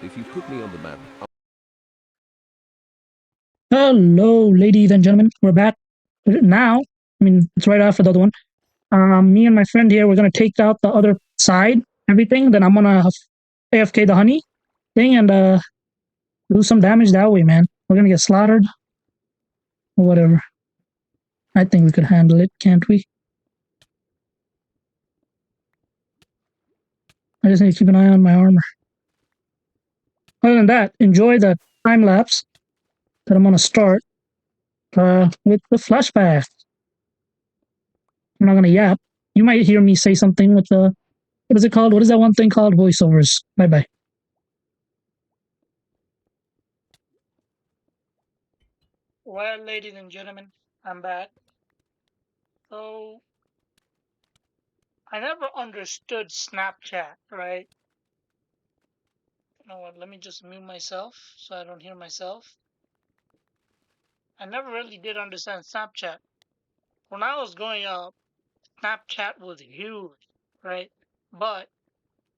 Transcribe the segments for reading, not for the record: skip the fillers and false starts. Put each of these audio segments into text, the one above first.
If you put me on the map, Hello, ladies and gentlemen. We're back now. I mean, it's right after the other one. Me and my friend here, we're gonna take out the other side, everything. Then I'm gonna AFK the honey thing and do some damage that way, man. We're gonna get slaughtered or whatever. I think we could handle it, can't we? I just need to keep an eye on my armor. Other than that, enjoy the time lapse that I'm gonna start with the flashback. I'm not gonna yap. You might hear me say something with the what is it called? What is that one thing called? Voiceovers. Bye bye. Well, ladies and gentlemen, I'm back. So, I never understood Snapchat, right? You know what? Let me just mute myself so I don't hear myself. I never really did understand Snapchat. When I was growing up, Snapchat was huge, right? But,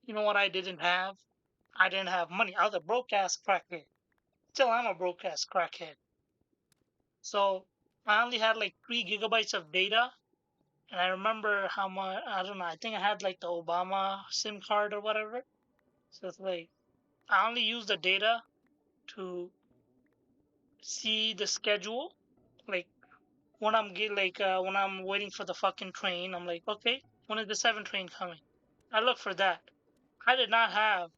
you know what I didn't have? I didn't have money. I was a broke ass crackhead. Still, I'm a broke ass crackhead. So, I only had like 3 gigabytes of data. And I remember how much, I don't know, I think I had like the Obama SIM card or whatever. So it's like, I only use the data to see the schedule. Like when when I'm waiting for the fucking train, I'm like, okay, when is the 7 train coming? I look for that. I did not have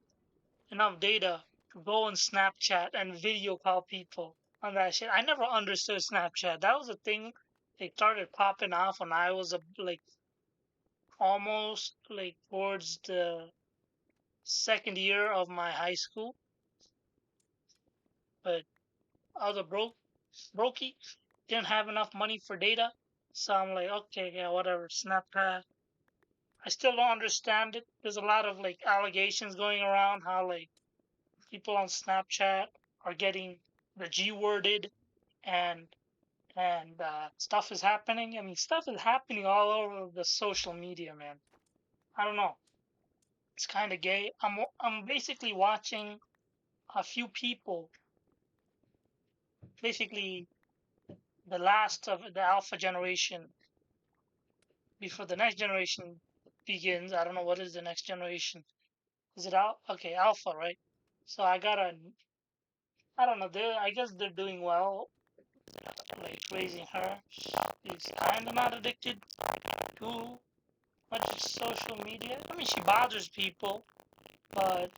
enough data to go on Snapchat and video call people on that shit. I never understood Snapchat. That was a thing. They started popping off when I was like almost like towards the second year of my high school, but I was a brokey, didn't have enough money for data, so I'm like, okay, yeah, whatever, Snapchat. I still don't understand it. There's a lot of like allegations going around how like people on Snapchat are getting the G worded and stuff is happening. I mean, stuff is happening all over the social media, man. I don't know. It's kind of gay. I'm basically watching a few people, basically the last of the alpha generation before the next generation begins. I don't know what is the next generation. Is it out? Okay, alpha, right? So I don't know. I guess they're doing well, like raising her. She's kind of not addicted to much social media. I mean, she bothers people, but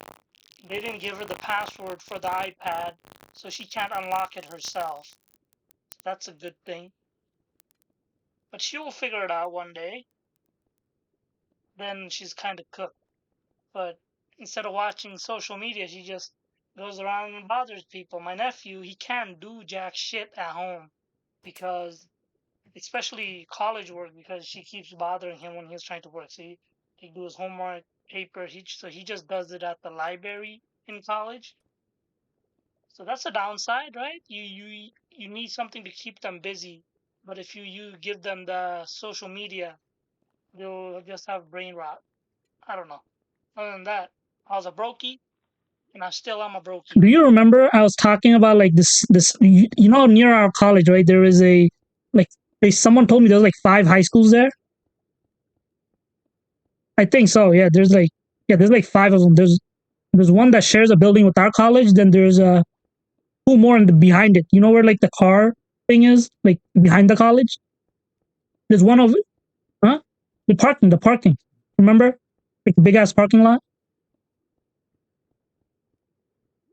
they didn't give her the password for the iPad, so she can't unlock it herself. That's a good thing. But she will figure it out one day. Then she's kind of cooked. But instead of watching social media, she just goes around and bothers people. My nephew, he can't do jack shit at home because, especially college work, because she keeps bothering him when he's trying to work. So he do his homework, paper. So he just does it at the library in college. So that's a downside, right? You need something to keep them busy. But if you give them the social media, they'll just have brain rot. I don't know. Other than that, I was a brokey, and I still am a brokey. Do you remember I was talking about like you know, near our college, right? There is a like someone told me there was like 5 high schools there. I think so. There's like 5 of them. There's one that shares a building with our college. Then there's two more in the behind it. You know where like the car thing is, like behind the college. There's one of huh? The parking. Remember, like the big ass parking lot.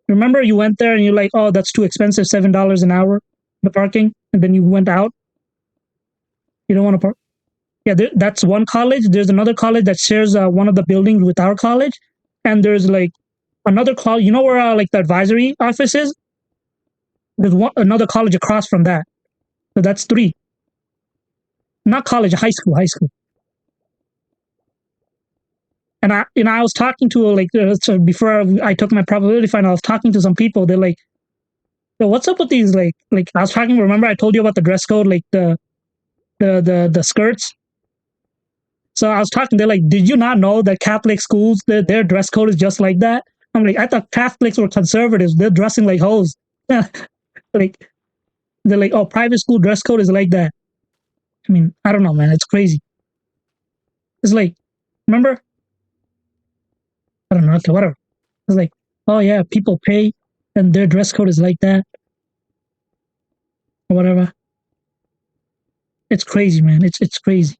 Remember, you went there and you're like, oh, that's too expensive, $7 an hour, the parking, and then you went out. You don't want to park. Yeah, that's one college. There's another college that shares one of the buildings with our college, and there's like another college. You know where like the advisory office is? There's another college across from that. So that's 3. Not college, high school, high school. And I was talking to like so before I took my probability final, I was talking to some people. They're like, "Yo, what's up with these like?" I was talking. Remember, I told you about the dress code, like the skirts. So I was talking. They're like, "Did you not know that Catholic schools their dress code is just like that? I'm like, I thought Catholics were conservatives. They're dressing like hoes. Like they're like, oh, private school dress code is like that. I mean, I don't know, man. It's crazy. It's like, remember? I don't know. Okay, whatever. It's like, oh yeah, people pay, and their dress code is like that or whatever. It's crazy, man. It's crazy.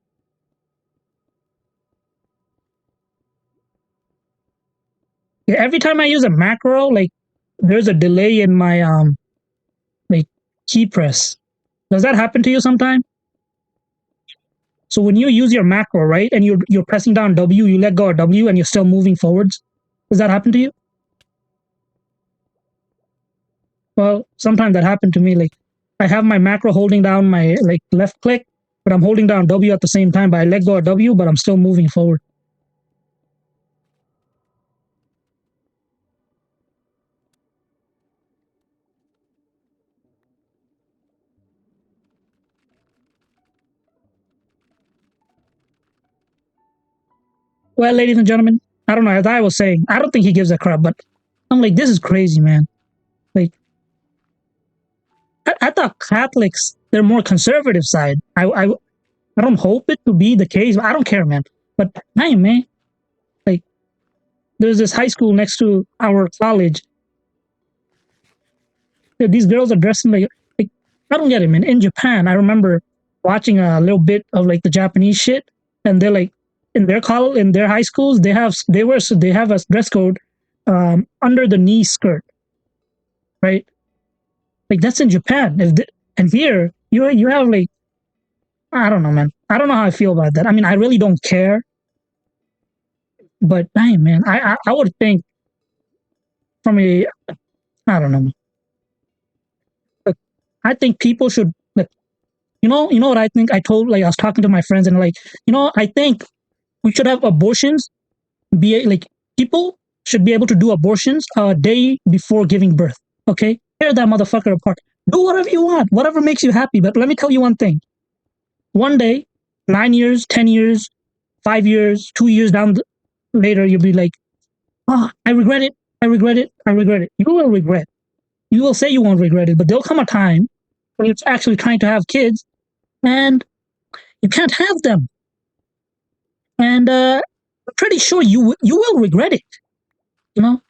Yeah, every time I use a macro, like there's a delay in my like key press. Does that happen to you sometime? So when you use your macro, right, and you're pressing down W, you let go of W, and you're still moving forwards. Does that happen to you? Well, sometimes that happened to me. Like I have my macro holding down my like left click, but I'm holding down W at the same time. But I let go of W, but I'm still moving forward. Well, ladies and gentlemen, I don't know. As I was saying, I don't think he gives a crap, but I'm like, this is crazy, man. Like I thought Catholics they're more conservative side. I don't hope it to be the case. I don't care, man. But hey, man, like there's this high school next to our college. These girls are dressing like I don't get it, man. In Japan, I remember watching a little bit of like the Japanese shit, and they're like in their college, in their high schools, they have a dress code under the knee skirt, right? Like that's in Japan. And here you have like I don't know, man. I don't know how I feel about that. I mean, I really don't care, but dang, man, I would think from a I don't know. Like, I think people should like you know what I think. I was talking to my friends and like I think we should have abortions be like people should be able to do abortions a day before giving birth. Okay, tear that motherfucker apart. Do whatever you want, whatever makes you happy. But let me tell you one thing: one day, 9 years, 10 years, 5 years, 2 years down later, you'll be like, oh, I regret it. I regret it. I regret it. You will regret. You will say you won't regret it, but there'll come a time when you're actually trying to have kids and you can't have them. And I'm pretty sure you will regret it. You know,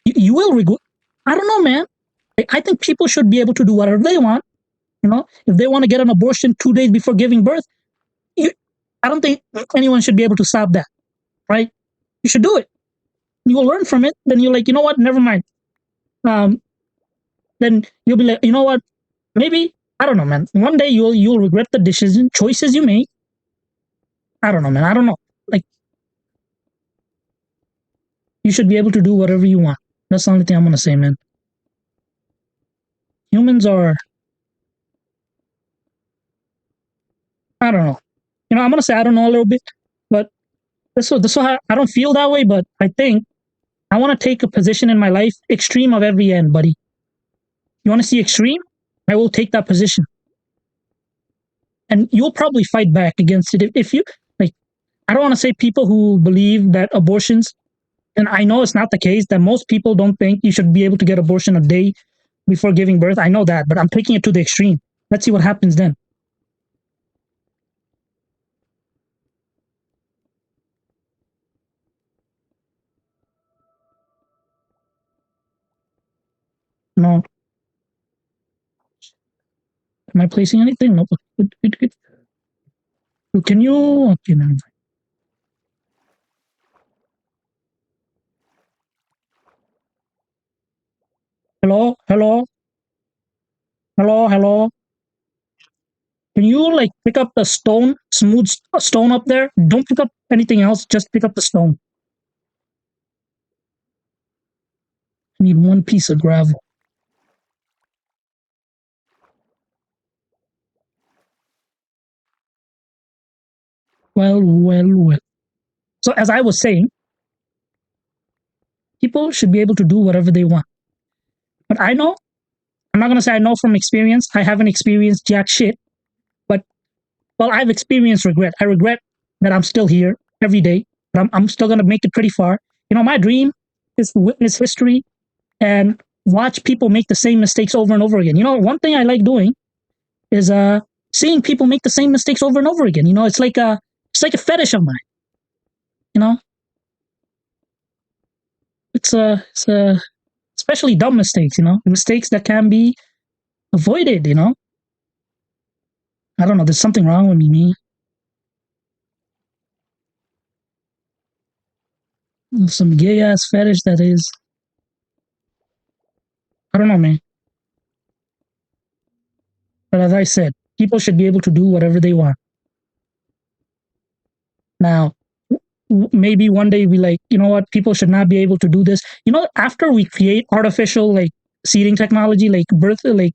you will regret. I don't know, man. I think people should be able to do whatever they want. You know, if they want to get an abortion 2 days before giving birth, you, I don't think anyone should be able to stop that. Right? You should do it. You will learn from it. Then you're like, you know what? Never mind. Um, then you'll be like, you know what? Maybe I don't know, man. One day you'll regret the decision choices you make. I don't know, man. I don't know. Like you should be able to do whatever you want. That's the only thing I'm gonna say, man. Humans are I don't know. I'm gonna say I don't know a little bit, but this I don't feel that way, but I think I want to take a position in my life, extreme of every end, buddy. You want to see extreme? I will take that position, and you'll probably fight back against it if you like. I don't want to say people who believe that abortions, and I know it's not the case. That most people don't think you should be able to get abortion a day before giving birth. I know that, but I'm taking it to the extreme. Let's see what happens then. No, am I placing anything? No. Can you? Okay, no. Hello, hello, hello, hello. Can you like pick up the stone, smooth stone up there? Don't pick up anything else. Just pick up the stone. I need one piece of gravel. Well, well, well. So as I was saying, people should be able to do whatever they want. But I know, I'm not gonna say I know from experience. I haven't experienced jack shit. But well, I've experienced regret. I regret that I'm still here every day. But I'm still gonna make it pretty far. My dream. is witness history and watch people make the same mistakes over and over again. You know, one thing I like doing is seeing people make the same mistakes over and over again. You know, it's like a fetish of mine. You know, it's especially dumb mistakes. You know, mistakes that can be avoided. You know, I don't know. There's something wrong with me. Some gay ass fetish that is. I don't know, man. But as I said, people should be able to do whatever they want. Now, maybe one day we like, you know what, people should not be able to do this. You know, after we create artificial like seeding technology, like birth, like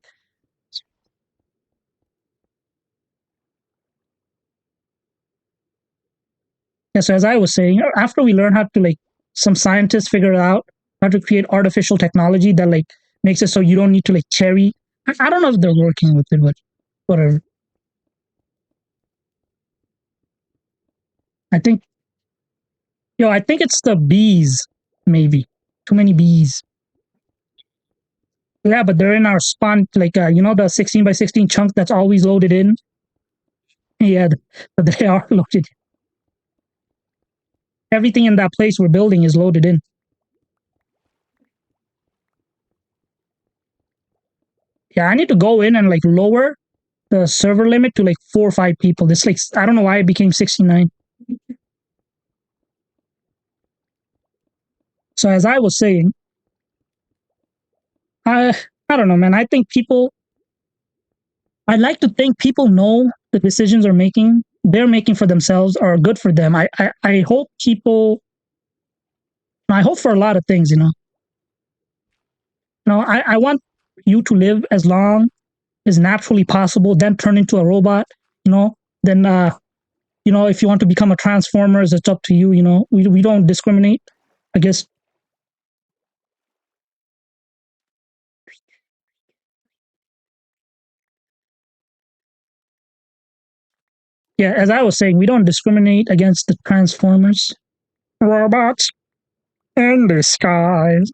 yeah, so as I was saying, after we learn how to like some scientists figure out how to create artificial technology that like makes it so you don't need to like cherry. I don't know if they're working with it, but whatever. I think I think it's the bees, maybe. Too many bees. Yeah, but they're in our spawn, like you know, the 16 by 16 chunk that's always loaded in. Yeah, but they are loaded. Everything in that place we're building is loaded in. Yeah, I need to go in and like lower the server limit to like 4 or 5 people. This like I don't know why it became 69. So as I was saying, I I don't know, man. I think people. I like to think people know the decisions they're making for themselves are good for them. I hope people. I hope for a lot of things, you know. You know, I want you to live as long as naturally possible, then turn into a robot, you know, then you know, if you want to become a transformers, it's up to you, you know. We don't discriminate. I guess yeah, as I was saying, we don't discriminate against the transformers. Robots in the skies.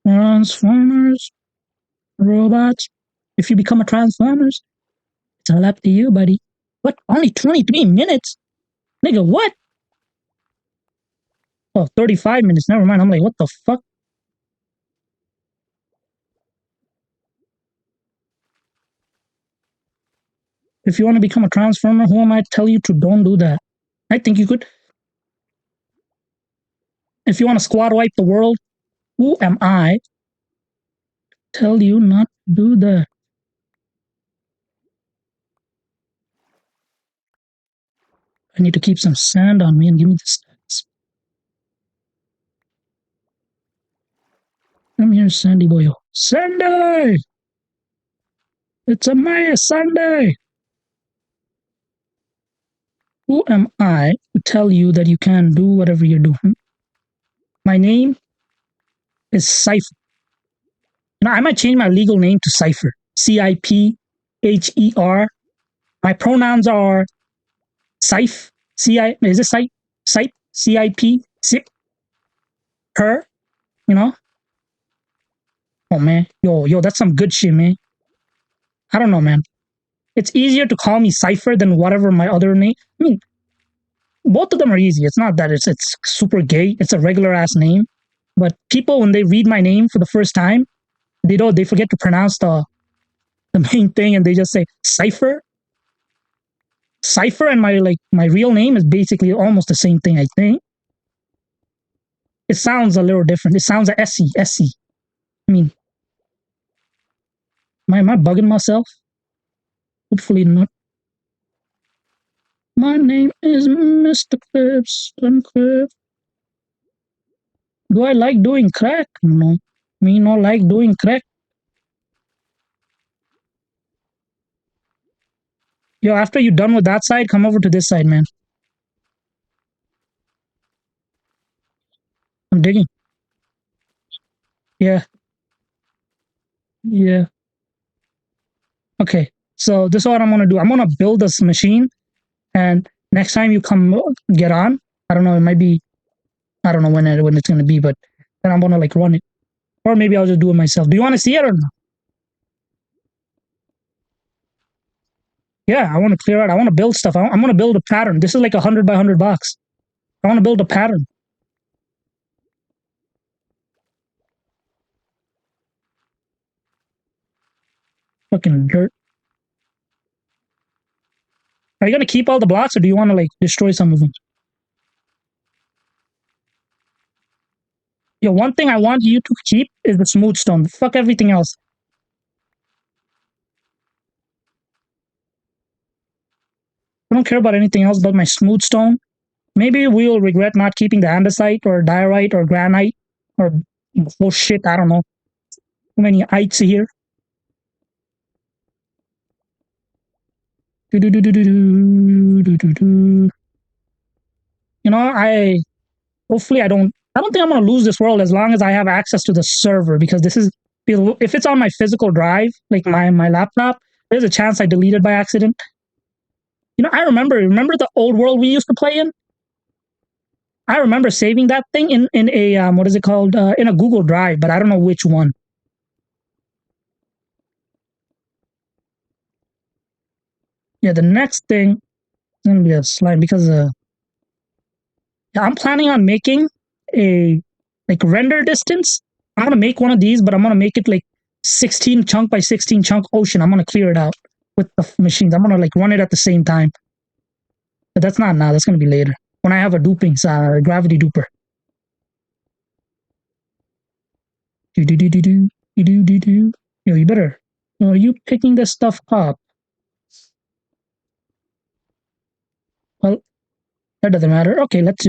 Transformers, robots. If you become a transformers, it's all up to you, buddy. What? Only 23 minutes? Nigga, what? Oh, 35 minutes. Never mind. I'm like, what the fuck? If you want to become a transformer, who am I to tell you to don't do that? I think you could. If you want to squad wipe the world, who am I to tell you not to do that? I need to keep some sand on me and give me the stats. Come here, Sandy boy. Sandy! It's a Maya Sunday! Who am I to tell you that you can do whatever you're doing? My name is Cypher. You know, I might change my legal name to Cypher. Cipher. My pronouns are Siph. Is it Siph? Siph? Cip? Sip? Her? You know? Oh man. Yo, that's some good shit, man. I don't know, man. It's easier to call me Cypher than whatever my other name. I mean, both of them are easy. It's not that it's super gay. It's a regular ass name. But people, when they read my name for the first time, they forget to pronounce the main thing and they just say Cypher. Cypher and my real name is basically almost the same thing, I think. It sounds a little different. It sounds like SC, SC. I mean, am I bugging myself? Hopefully not. My name is Mr. Clifton Cliff. Do I like doing crack? No. Me not like doing crack. Yo, after you're done with that side, come over to this side, man. I'm digging. Yeah. Yeah. Okay. So this is what I'm gonna do. I'm gonna build this machine, and next time you come get on, I don't know, it might be I don't know when it's gonna be, but then I'm gonna like run it, or maybe I'll just do it myself. Do you want to see it or no? Yeah, I want to clear out. I want to build stuff. I'm gonna build a pattern. This is like 100 by 100 box. I want to build a pattern. Fucking dirt. Are you gonna keep all the blocks, or do you want to like destroy some of them? Yo, one thing I want you to keep is the smooth stone. Fuck everything else. I don't care about anything else but my smooth stone. Maybe we'll regret not keeping the andesite or diorite or granite or bullshit. I don't know. Too many ites here. Do, do, do, do, do, do, do, do. You know, hopefully I don't think I'm gonna lose this world as long as I have access to the server, because this is, if it's on my physical drive, like my laptop, there's a chance I deleted by accident. You know, I remember the old world we used to play in. I remember saving that thing in a what is it called, in a Google Drive, but I don't know which one. Yeah, the next thing is gonna be a slime, because yeah, I'm planning on making a like render distance. I'm gonna make one of these, but I'm gonna make it like 16 chunk by 16 chunk ocean. I'm gonna clear it out with the machines. I'm gonna like run it at the same time. But that's not now. That's gonna be later when I have a duping gravity duper. Do do do do do do do do. Yo, you better. Are you picking this stuff up? Well, that doesn't matter. Okay, let's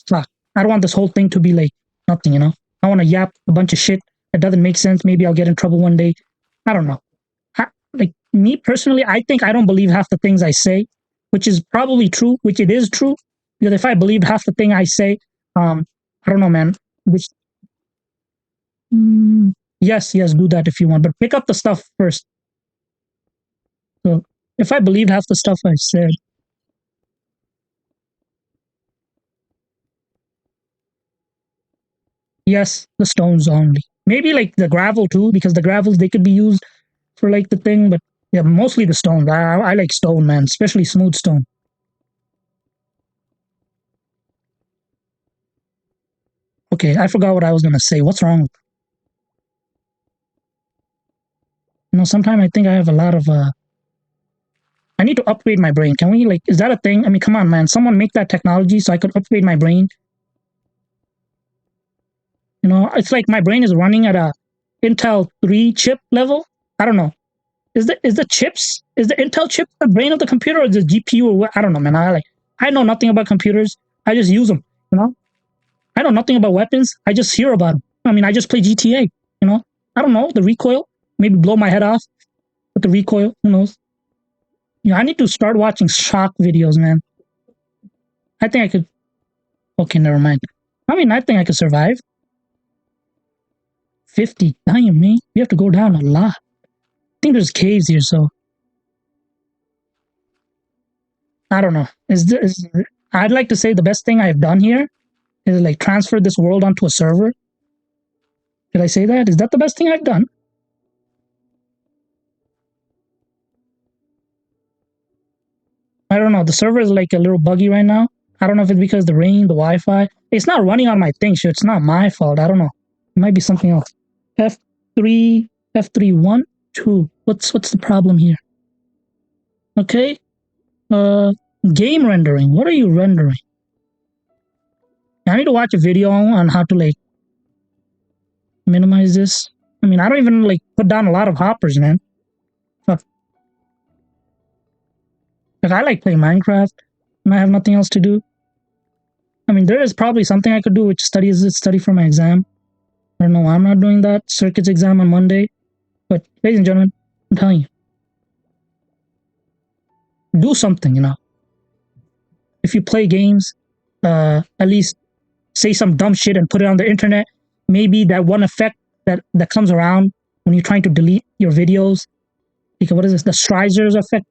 talk. I don't want this whole thing to be like nothing. You know, I want to yap a bunch of shit that doesn't make sense. Maybe I'll get in trouble one day. I don't know. Like me personally, I think I don't believe half the things I say, which is probably true, which it is true. Because if I believed half the thing I say, I don't know, man. Which yes, yes, do that if you want, but pick up the stuff first. So if I believed half the stuff I said, yes, the stones only. Maybe like the gravel too, because the gravels they could be used for like the thing, but yeah, mostly the stones. I like stone, man, especially smooth stone. Okay, I forgot what I was gonna say. What's wrong? You know, sometimes I think I have a lot of I need to upgrade my brain. Can we like? Is that a thing? I mean, come on, man. Someone make that technology so I could upgrade my brain. You know, it's like my brain is running at a Intel 3 chip level. I don't know. Is the Intel chip the brain of the computer, or the GPU, or what? I don't know, man. I know nothing about computers. I just use them. You know, I know nothing about weapons. I just hear about them. I mean, I just play GTA. You know, I don't know the recoil. Maybe blow my head off with the recoil. Who knows? You know, I need to start watching shock videos, man. I think I could. Okay, never mind. I mean, I think I could survive. 50. Damn, man. We have to go down a lot. I think there's caves here, so I don't know. I'd like to say the best thing I've done here is like transfer this world onto a server. Did I say that? Is that the best thing I've done? I don't know. The server is like a little buggy right now. I don't know if it's because the rain, the Wi-Fi. It's not running on my thing, so it's not my fault. I don't know. It might be something else. F3, F3, 1, 2. What's the problem here? Okay. Game rendering. What are you rendering? I need to watch a video on how to like minimize this. I mean, I don't even like put down a lot of hoppers, man. Fuck. Like I like playing Minecraft and I have nothing else to do. I mean, there is probably something I could do, which study for my exam. I don't know why I'm not doing that. Circuits exam on Monday. But ladies and gentlemen, I'm telling you, do something, you know. If you play games, at least say some dumb shit and put it on the internet. Maybe that one effect that comes around when you're trying to delete your videos. Because what is this? The Stridger's effect?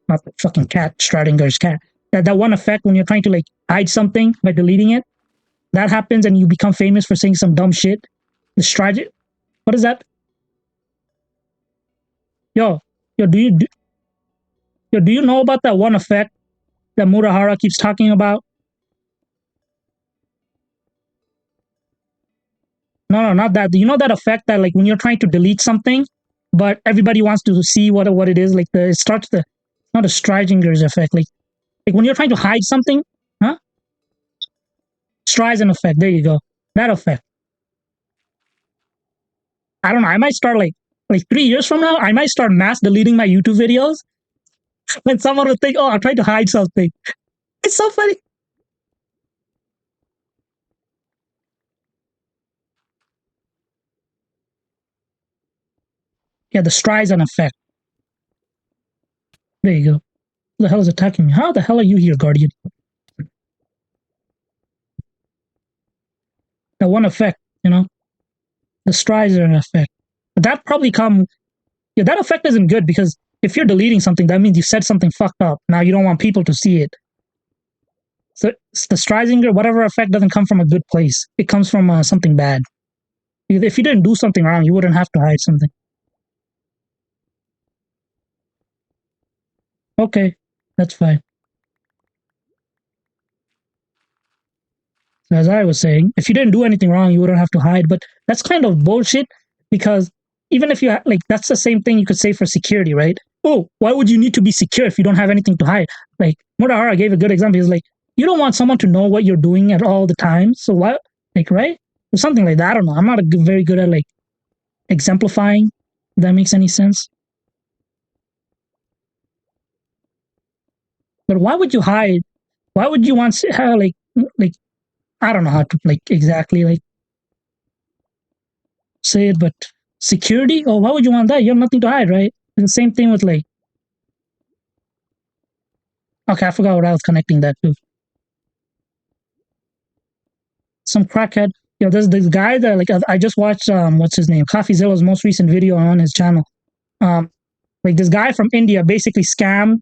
Not the fucking cat, Stridinger's cat. That one effect when you're trying to like hide something by deleting it. that happens and you become famous for saying some dumb shit. The stride. What is that? Yo, yo, do you know about that one effect that Murahara keeps talking about? No, no, not that. You know that effect that like when you're trying to delete something, but everybody wants to see what it is. Like the it starts the not a Stridinger's effect. Like when you're trying to hide something, huh? Streisand effect. There you go. That effect. I don't know. I might start like 3 years from now. I might start mass deleting my YouTube videos. Then someone will think, oh, I'm trying to hide something. It's so funny. Yeah, the Streisand effect. There you go. Who the hell is attacking me? How the hell are you here, Guardian? That one effect, the Streisand effect. But that probably come. Yeah, that effect isn't good because if you're deleting something, that means you said something fucked up. Now you don't want people to see it. So the Streisinger, whatever effect doesn't come from a good place. It comes from something bad. If you didn't do something wrong, you wouldn't have to hide something. Okay, that's fine. So as I was saying, if you didn't do anything wrong, you wouldn't have to hide. But that's kind of bullshit because even if you like, that's the same thing you could say for security, right? Oh, why would you need to be secure if you don't have anything to hide? Like Murahara gave a good example. He's like, you don't want someone to know what you're doing at all the time. So why, like, right? Or something like that. I don't know. I'm not very good at like exemplifying. If that makes any sense. But why would you hide? Why would you want like I don't know how to like exactly like say it, but security? Oh, why would you want that? You have nothing to hide, right? It's the same thing with like, okay, I forgot what I was connecting that to. Some crackhead. There's this guy that like I just watched what's his name? CoffeeZilla's most recent video on his channel. Um, like this guy from India basically scammed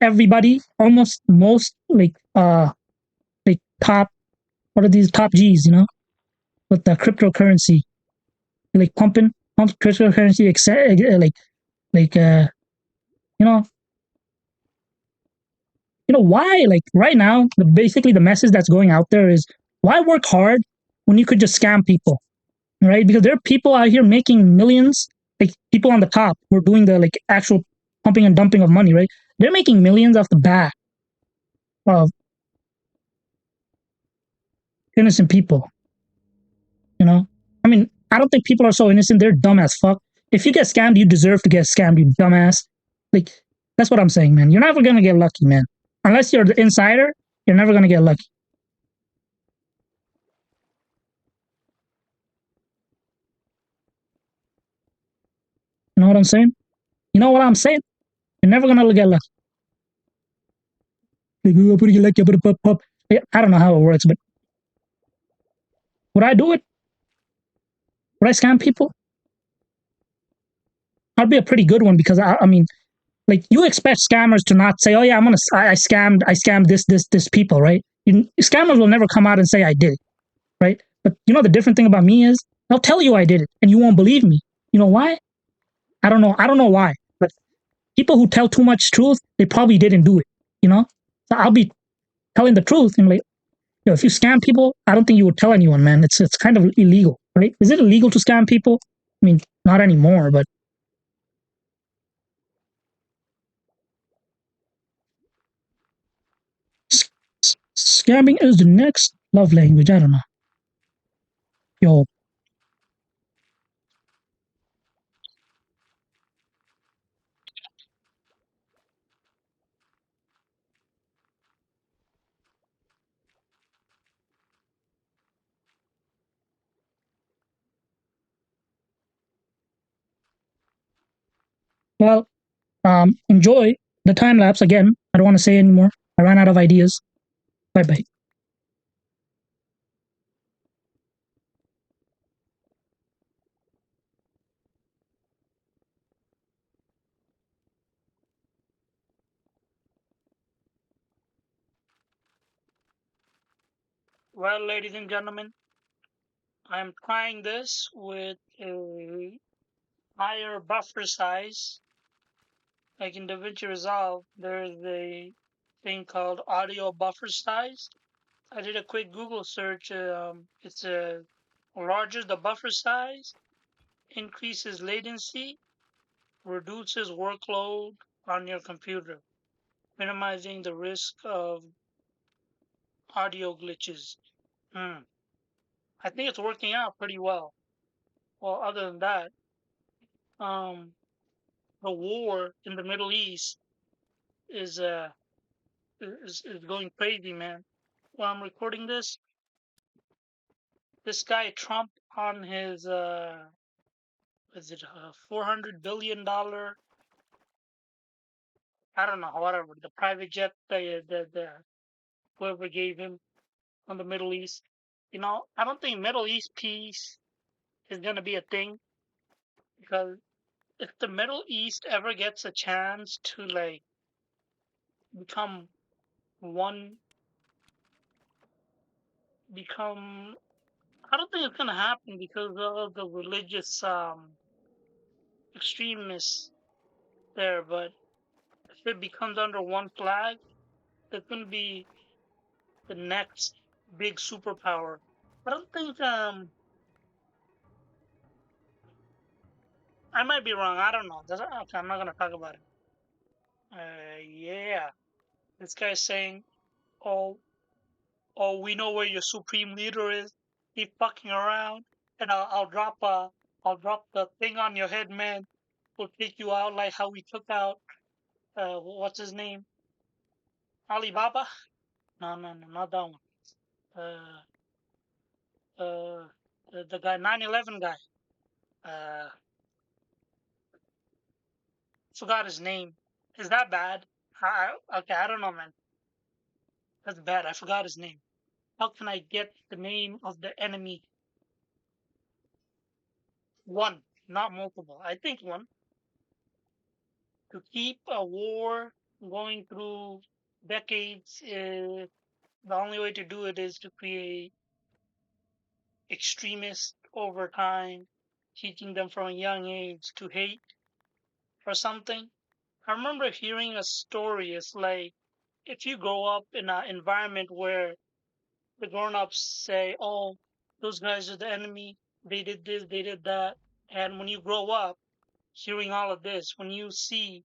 everybody, almost most like top what are these top G's, with the cryptocurrency. Like pump cryptocurrency like you know why like right now basically the message that's going out there is why work hard when you could just scam people, right? Because there are people out here making millions, like people on the top who are doing the like actual pumping and dumping of money, right? They're making millions off the back of innocent people. I mean, I don't think people are so innocent. They're dumb as fuck. If you get scammed, you deserve to get scammed, you dumbass. Like that's what I'm saying, man. You're never gonna get lucky, man. Unless you're the insider, you're never gonna get lucky. You know what I'm saying? You know what I'm saying? You're never gonna get lucky. Like, oh, put your lucky, pop, pop. I don't know how it works, but would I do it? Would I scam people? I'd be a pretty good one because I mean, like you expect scammers to not say, "Oh yeah, I scammed this people," right? Scammers will never come out and say I did it, right? But the different thing about me is I'll tell you I did it, and you won't believe me. You know why? I don't know. I don't know why, but people who tell too much truth, they probably didn't do it. So I'll be telling the truth and like, if you scam people, I don't think you would tell anyone, man. It's kind of illegal, right? Is it illegal to scam people? I mean, not anymore, but scamming is the next love language. I don't know. Yo, well, enjoy the time lapse again. I don't want to say anymore. I ran out of ideas. Bye bye. Well, ladies and gentlemen, I'm trying this with a higher buffer size. Like in DaVinci Resolve, there's a thing called audio buffer size. I did a quick Google search. It's a larger the buffer size, increases latency, reduces workload on your computer, minimizing the risk of audio glitches. Hmm. I think it's working out pretty well. Well, other than that, um, the war in the Middle East is is going crazy, man. While I'm recording this guy Trump on his is it $400 billion? I don't know, whatever the private jet the whoever gave him on the Middle East. You know, I don't think Middle East peace is gonna be a thing because if the Middle East ever gets a chance to like become one, become I don't think it's gonna happen because of the religious extremists there. But if it becomes under one flag, it's gonna be the next big superpower. I don't think I might be wrong. I don't know. Okay, I'm not gonna talk about it. Yeah, this guy's saying, "Oh, oh, we know where your supreme leader is. Keep fucking around, and I'll drop the thing on your head, man. We'll take you out like how we took out what's his name, Alibaba? No, no, no, not that one. Uh, the guy, 9/11 guy. Uh, forgot his name. Is that bad? Okay, I don't know, man. That's bad. I forgot his name. How can I get the name of the enemy? One, not multiple. I think one. To keep a war going through decades, the only way to do it is to create extremists over time, teaching them from a young age to hate or something. I remember hearing a story. It's like if you grow up in an environment where the grown ups say, "Oh, those guys are the enemy. They did this, they did that." And when you grow up hearing all of this, when you see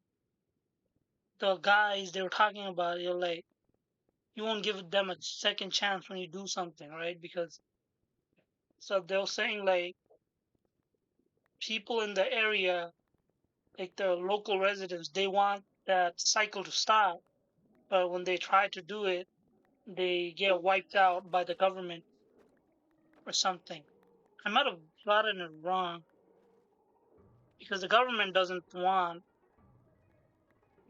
the guys they were talking about, you're like, you won't give them a second chance when you do something, right? Because so they were saying like people in the area, like the local residents, they want that cycle to stop, but when they try to do it, they get wiped out by the government or something. I might have gotten it wrong because the government doesn't want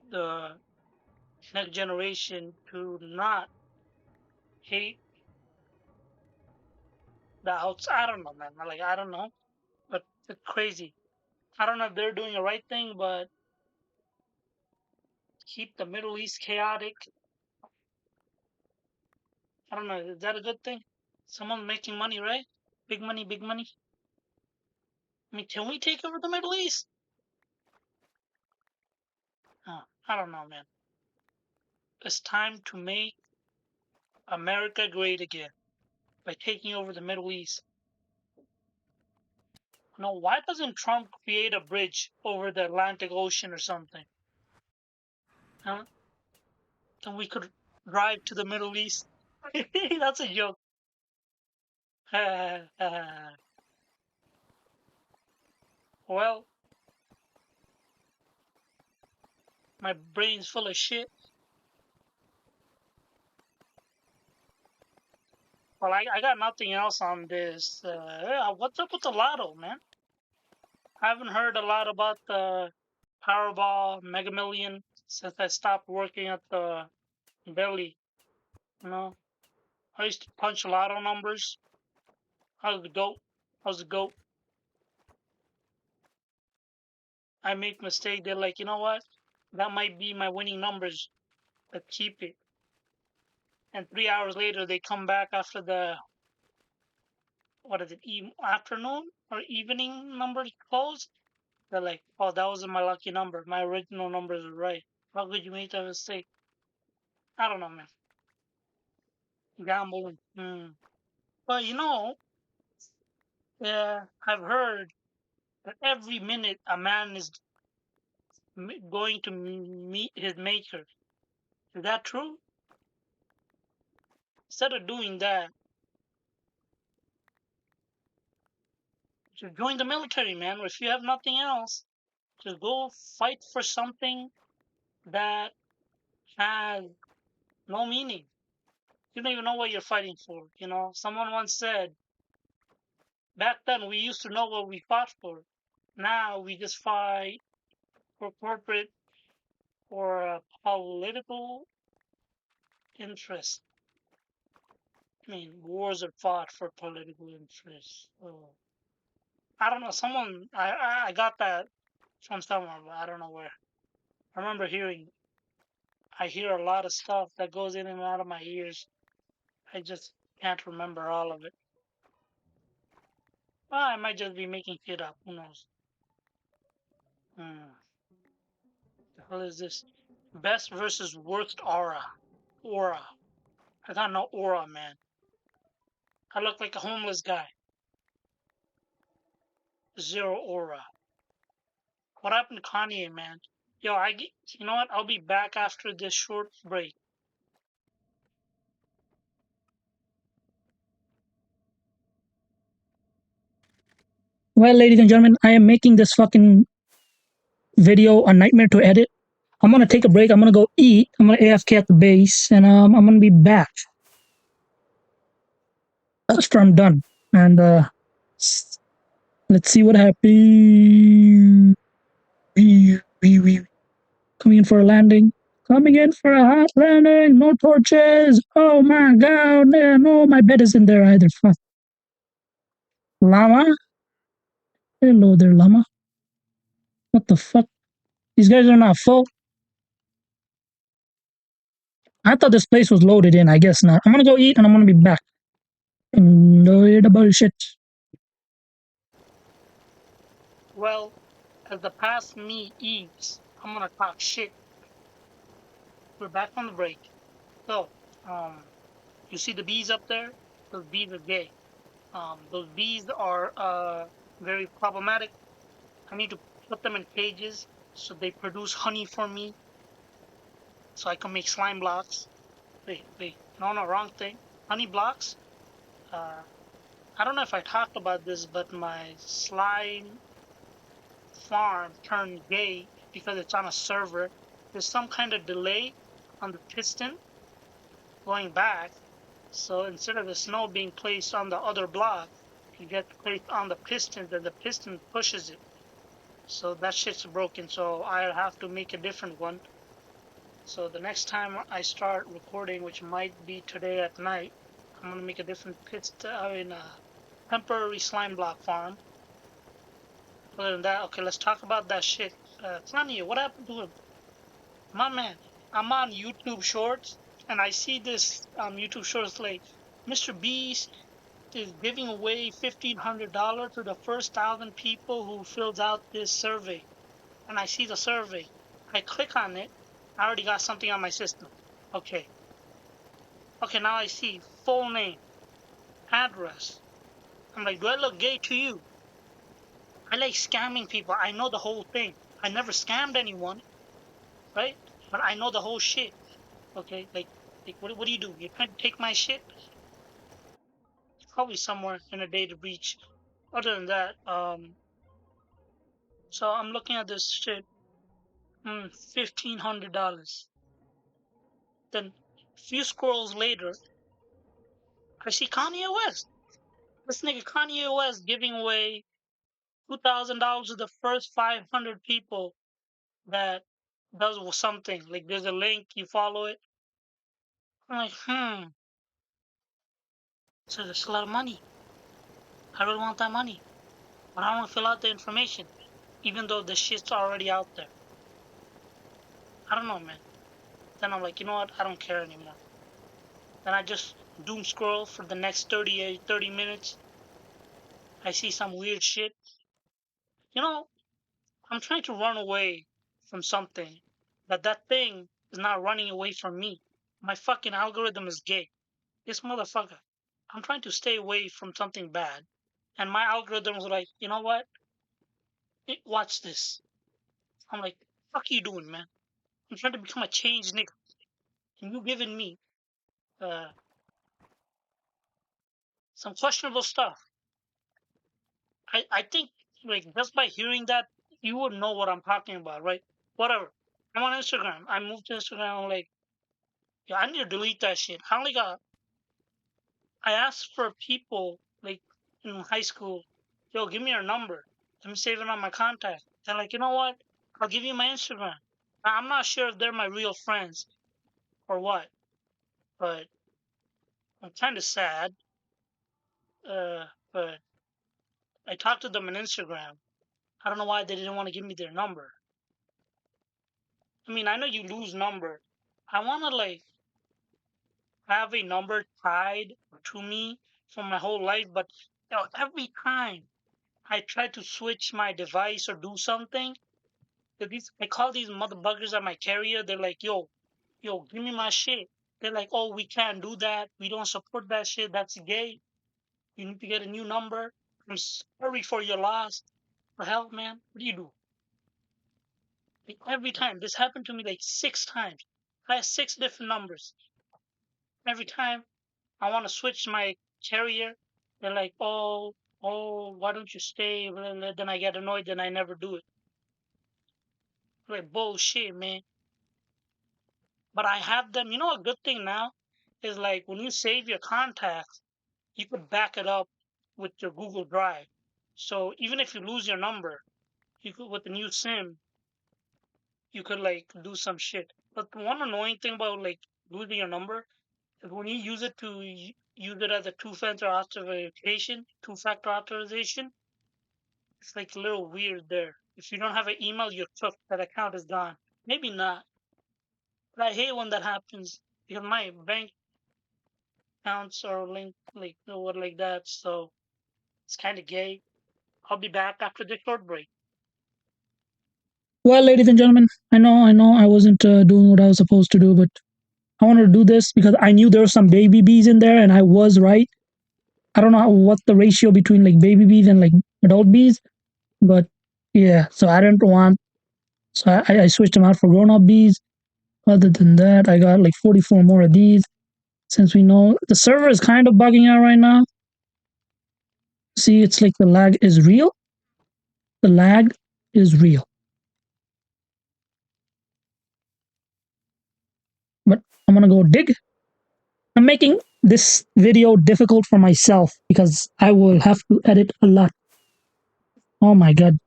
the next generation to not hate the outside. I don't know, man. Like I don't know, but it's crazy. I don't know if they're doing the right thing, but keep the Middle East chaotic. I don't know. Is that a good thing? Someone making money, right? Big money, big money. I mean, can we take over the Middle East? I don't know, man. It's time to make America great again by taking over the Middle East. No, why doesn't Trump create a bridge over the Atlantic Ocean or something? Huh? Then we could drive to the Middle East. That's a joke. Well, my brain's full of shit. Well, I got nothing else on this. What's up with the lotto, man? I haven't heard a lot about the Powerball Mega Million since I stopped working at the deli. You know, I used to punch lotto numbers. How's the goat? How's the goat? I make mistake. They're like, you know what? That might be my winning numbers, but keep it. and 3 hours later they come back after the, what is it, afternoon or evening numbers close. They're like, oh, that wasn't my lucky number. My original numbers are right. How could you make that mistake? I don't know, man. Gambling. But yeah, I've heard that every minute a man is going to meet his maker. Is that true? Instead of doing that, just join the military, man. If you have nothing else, just go fight for something that has no meaning. You don't even know what you're fighting for. Someone once said, back then we used to know what we fought for. Now we just fight for corporate or political interest. I mean, wars are fought for political interest. So, I don't know. I got that from somewhere, but I don't know where. I remember I hear a lot of stuff that goes in and out of my ears. I just can't remember all of it. Well, I might just be making shit up. Who knows? Hmm. The hell is this? Best versus worst aura. Aura. I got no aura, man. I look like a homeless guy. Zero aura. What happened to Kanye, man? Yo, you know what? I'll be back after this short break. Well, ladies and gentlemen, I am making this fucking video a nightmare to edit. I'm gonna take a break. I'm gonna go eat. I'm gonna AFK at the base, and I'm gonna be back after I'm done. And let's see what happens. Coming in for a landing. Coming in for a hot landing. No torches. Oh my god. No, my bed is in there either. Fuck. Llama? Hello there, llama. What the fuck? These guys are not full. I thought this place was loaded in. I guess not. I'm gonna go eat and I'm gonna be back. Enjoy the bullshit. Well, as the past me eats, I'm gonna talk shit. We're back from the break. So, you see the bees up there? Those bees are gay. Those bees are very problematic. I need to put them in cages so they produce honey for me, so I can make slime blocks. Wait, no, wrong thing. Honey blocks. Uh, I don't know if I talked about this, but my slime farm turned gay because it's on a server. There's some kind of delay on the piston going back. So instead of the snow being placed on the other block, it gets placed on the piston, and the piston pushes it. So that shit's broken. So I have to make a different one. So the next time I start recording, which might be today at night, I'm gonna make a different temporary slime block farm. Other than that, okay, let's talk about that shit. Kanye, what happened to him? My man, I'm on YouTube Shorts, and I see this YouTube Shorts like Mr. Beast is giving away $1,500 to the first 1,000 people who fills out this survey. And I see the survey. I click on it. I already got something on my system. Okay. Okay, now I see full name, address. I'm like, do I look gay to you? I like scamming people. I know the whole thing. I never scammed anyone, right? But I know the whole shit. Okay, like what do you do? You're trying to take my shit? Probably somewhere in a data breach. Other than that, so I'm looking at this shit. $1,500. Then a few scrolls later, I see Kanye West. This nigga Kanye West giving away $2,000 to the first 500 people that does something. Like there's a link, you follow it. I'm like, so that's a lot of money. I really want that money, but I don't want to fill out the information, even though the shit's already out there. I don't know, man. Then I'm like, you know what? I don't care anymore. Then I just doom scroll for the next 30 minutes. I see some weird shit. You know, I'm trying to run away from something, but that thing is not running away from me. My fucking algorithm is gay. This motherfucker. I'm trying to stay away from something bad. And my algorithm was like, you know what? Watch this. I'm like, fuck you doing, man? I'm trying to become a changed nigga. And you giving me uh, some questionable stuff. I think, like, just by hearing that, you would know what I'm talking about, right? Whatever. I'm on Instagram. I moved to Instagram. I'm like, yeah, I need to delete that shit. I asked for people, like, in high school, yo, give me your number. Let me save it on my contact. They're like, you know what? I'll give you my Instagram. I'm not sure if they're my real friends or what, but I'm kind of sad. But I talked to them on Instagram. I don't know why they didn't want to give me their number. I mean, I know you lose number. I want to, like, have a number tied to me for my whole life, but every time I try to switch my device or do something, I call these motherfuckers at my carrier. They're like, yo, give me my shit. They're like, oh, we can't do that. We don't support that shit. That's gay. You need to get a new number. I'm sorry for your loss. The hell, man? What do you do? Like, every time. This happened to me like 6 times. I have 6 different numbers. Every time I want to switch my carrier, they're like, oh, why don't you stay? Blah, blah. Then I get annoyed, then I never do it. Like, bullshit, man. But I have them. You know, a good thing now is, like, when you save your contacts, you could back it up with your Google Drive. So even if you lose your number, you could, with the new SIM, you could, like, do some shit. But the one annoying thing about, like, losing your number is when you use it to use it as a two-factor authorization, it's like a little weird there. If you don't have an email, you're cooked. That account is gone. Maybe not. But I hate when that happens because my bank accounts are linked like or like that. So it's kind of gay. I'll be back after the short break. Well, ladies and gentlemen, I know, I wasn't doing what I was supposed to do, but I wanted to do this because I knew there were some baby bees in there, and I was right. I don't know what the ratio between like baby bees and like adult bees, but yeah. So I didn't want, so I switched them out for grown up bees. Other than that, I got like 44 more of these. Since we know the server is kind of bugging out right now. See, it's like the lag is real. The lag is real. But I'm gonna go dig. I'm making this video difficult for myself because I will have to edit a lot. Oh my god.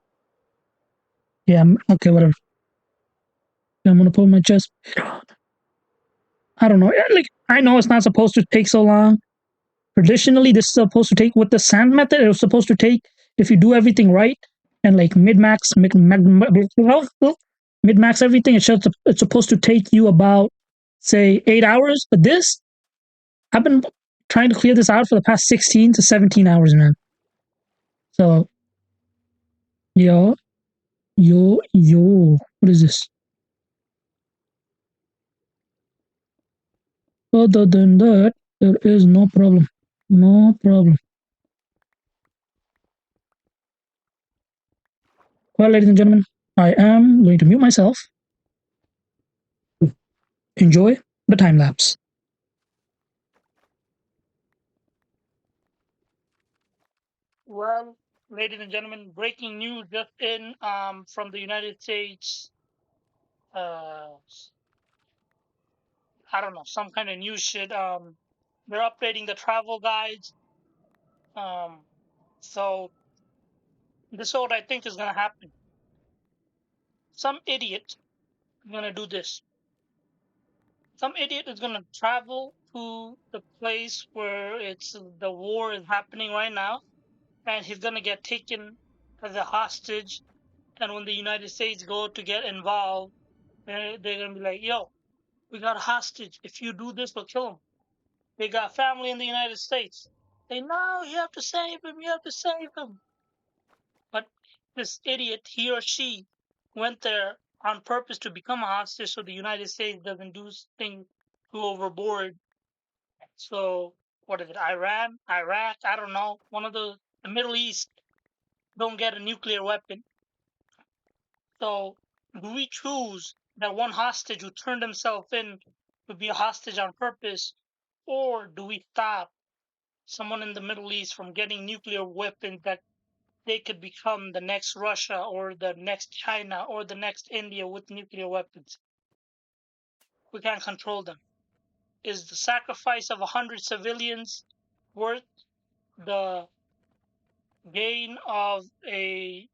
Yeah, okay, whatever. I'm gonna put my chest. I don't know. Like, I know it's not supposed to take so long. Traditionally, this is supposed to take with the sand method. It was supposed to take if you do everything right and like mid max everything. It's supposed to take you about say 8 hours. But this, I've been trying to clear this out for the past 16 to 17 hours, man. So yo, yo, what is this? Other than that, there is no problem. No problem. Well, ladies and gentlemen, I am going to mute myself. Enjoy the time lapse. Well, ladies and gentlemen, breaking news just in from the United States. Uh, I don't know, some kind of news shit. They're updating the travel guides. Um, so this is what I think is gonna happen. Some idiot is gonna do this. Some idiot is gonna travel to the place where it's the war is happening right now, and he's gonna get taken as a hostage. And when the United States go to get involved, they're gonna be like, "Yo, we got a hostage. If you do this, we'll kill him." They got family in the United States. They know you have to save him. You have to save him. But this idiot, he or she, went there on purpose to become a hostage, so the United States doesn't do things too overboard. So what is it? Iran, Iraq? I don't know. One of the Middle East don't get a nuclear weapon. So do we choose that one hostage who turned himself in to be a hostage on purpose, or do we stop someone in the Middle East from getting nuclear weapons that they could become the next Russia or the next China or the next India with nuclear weapons? We can't control them. Is the sacrifice of 100 civilians worth the gain of a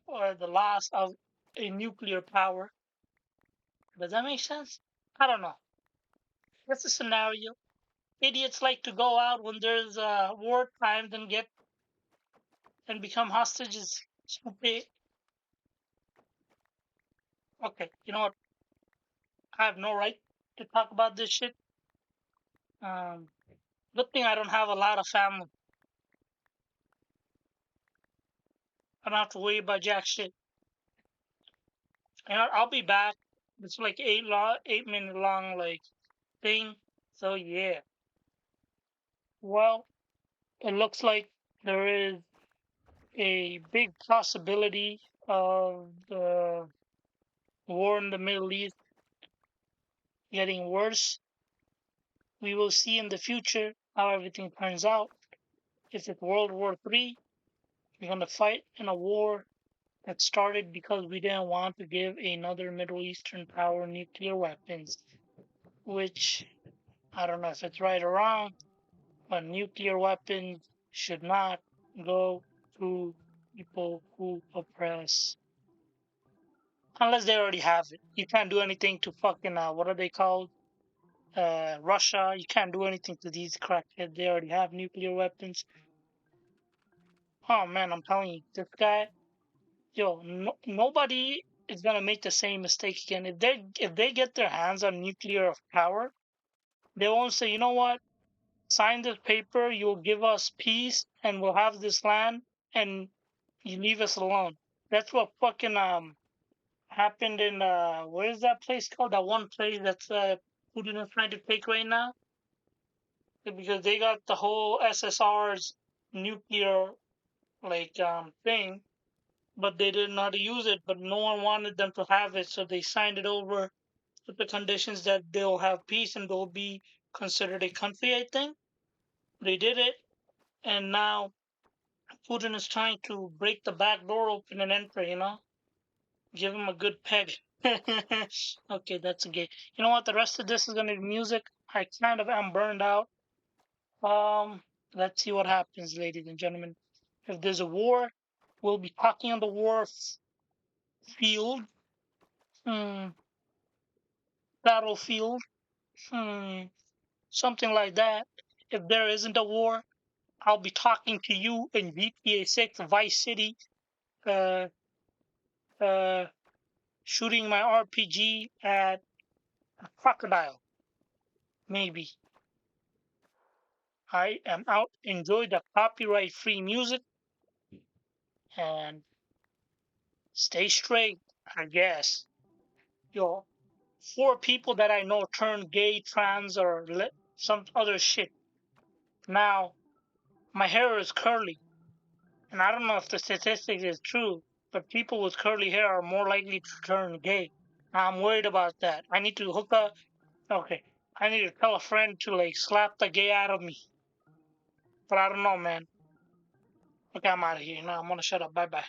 or the loss of a nuclear power? Does that make sense? I don't know. That's a scenario. Idiots like to go out when there's wartime and get and become hostages. Stupid. Okay, you know what? I have no right to talk about this shit. Um, Good thing I don't have a lot of family. I don't have to worry about jack shit. And I'll be back. It's like 8 minute long like thing. So yeah. Well, it looks like there is a big possibility of the war in the Middle East getting worse. We will see in the future how everything turns out. If it's World War III, we're gonna fight in a war that started because we didn't want to give another Middle Eastern power nuclear weapons, which I don't know if it's right or wrong, but nuclear weapons should not go to people who oppress. Unless they already have it. You can't do anything to fucking, what are they called? Russia. You can't do anything to these crackheads. They already have nuclear weapons. Oh man, I'm telling you, this guy, yo, nobody is gonna make the same mistake again. If they get their hands on nuclear power, they won't say, you know what, sign this paper, you'll give us peace, and we'll have this land, and you leave us alone. That's what fucking happened in where is that place called? That one place that's Putin is trying to take right now, because they got the whole SSR's nuclear like thing, but they didn't know how to use it. But no one wanted them to have it, so they signed it over with the conditions that they'll have peace and they'll be considered a country. I think they did it, and now Putin is trying to break the back door open and enter. Give him a good peg. Okay, that's okay. You know what? The rest of this is gonna be music. I kind of am burned out. Um, let's see what happens, ladies and gentlemen. If there's a war, we'll be talking on the war field, hmm, battlefield, hmm, something like that. If there isn't a war, I'll be talking to you in GTA 6 Vice City, uh, uh, shooting my RPG at a crocodile. Maybe. I am out. Enjoy the copyright free music and stay straight, I guess. Yo, 4 people that I know turned gay, trans, or some other shit. Now, my hair is curly, and I don't know if the statistic is true, but people with curly hair are more likely to turn gay. I'm worried about that. I need to hook up. Okay, I need to tell a friend to like slap the gay out of me. But I don't know, man. Okay, I'm out of here. Now I'm gonna shut up. Bye bye.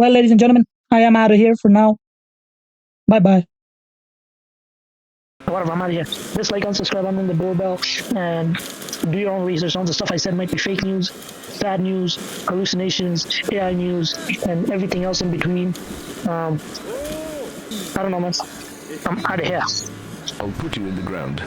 Well, ladies and gentlemen, I am out of here for now. Bye bye. Whatever, I'm out of here. Dislike, unsubscribe, on the doorbell, and do your own research. Some of the stuff I said might be fake news, bad news, hallucinations, AI news, and everything else in between. I don't know, man. I'm out of here. I'll put you in the ground.